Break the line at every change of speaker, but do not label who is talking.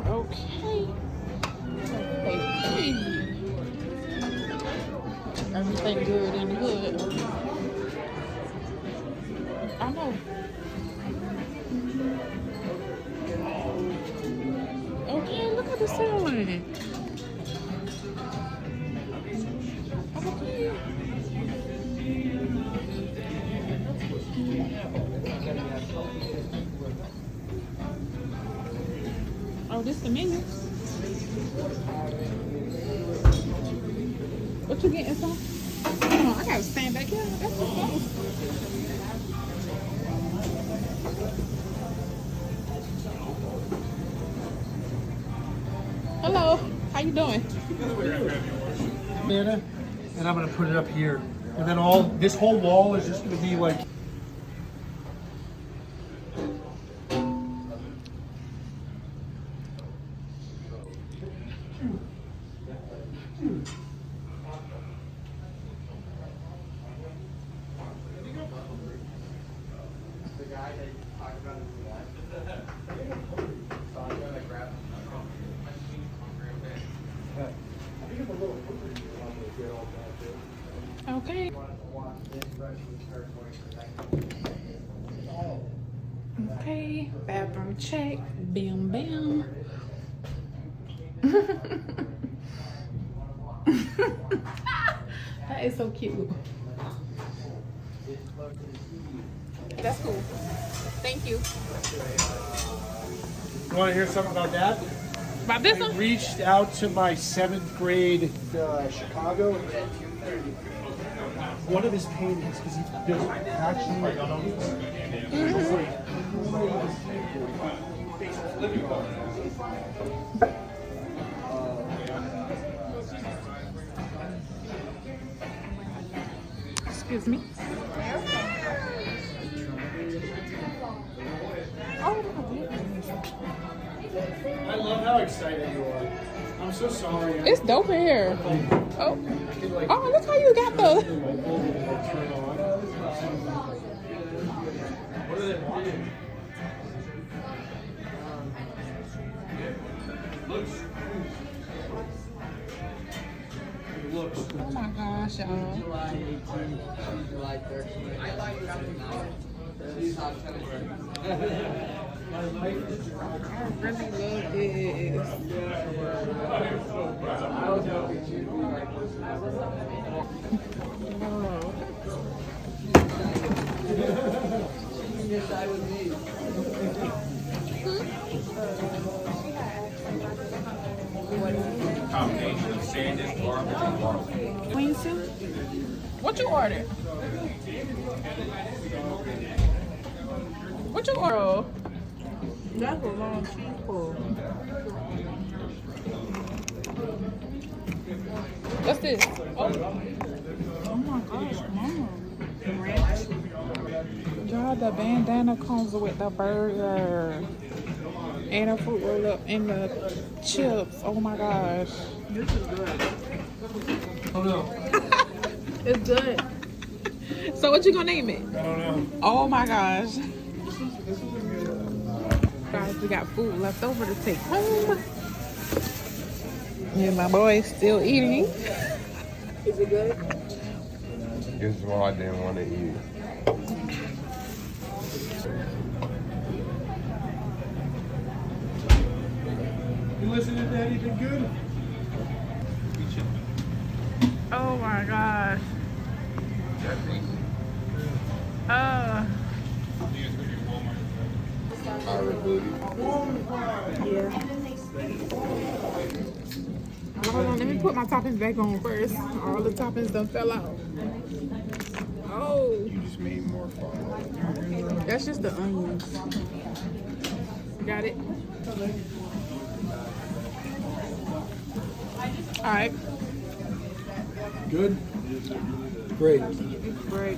Okay. Hey. Everything good in the hood. I know. Okay, look at the ceiling. Okay. Oh, this the menu. What you getting from? Oh, I gotta stand back here. That's so close. Hello, how you doing?
Bandana, and I'm gonna put it up here, and then all this whole wall is just gonna be like.
Okay. Okay, bathroom check. Bam, bam. That is so cute. That's cool. Thank you.
You want to hear something about that?
About this
I
one?
reached out to my 7th grade Chicago. One of his paintings, because he built actually.
Excuse me. Oh,
I love how excited you are. I'm so sorry.
it's dope in here. Oh, oh, look how you got the.
What do they want? Looks.
Oh my gosh, y'all.
July 18th, July 13th. I like this top 10.
I really love this.
Combination of sandwich, garbage, and garlic.
Queen soup? What you ordered? What you ordered? That's a long cheese pull. What's this? Oh my gosh, mama. Ranch. Y'all, the bandana comes with the burger. And a fruit roll up and the chips. Oh my gosh. This is good.
Oh no.
It's good. So what you gonna name it?
I don't know.
Oh my gosh. Guys, we got food left over to take home. Yeah, my boy's still eating. Is it good?
This is why I didn't want to eat.
You listening to anything good?
Oh my gosh. Yeah. Hold on, let me put my toppings back on first. All the toppings done fell out. Oh.
You just made more fun.
That's just the onions. Got it? All right.
Good? Great.
Great.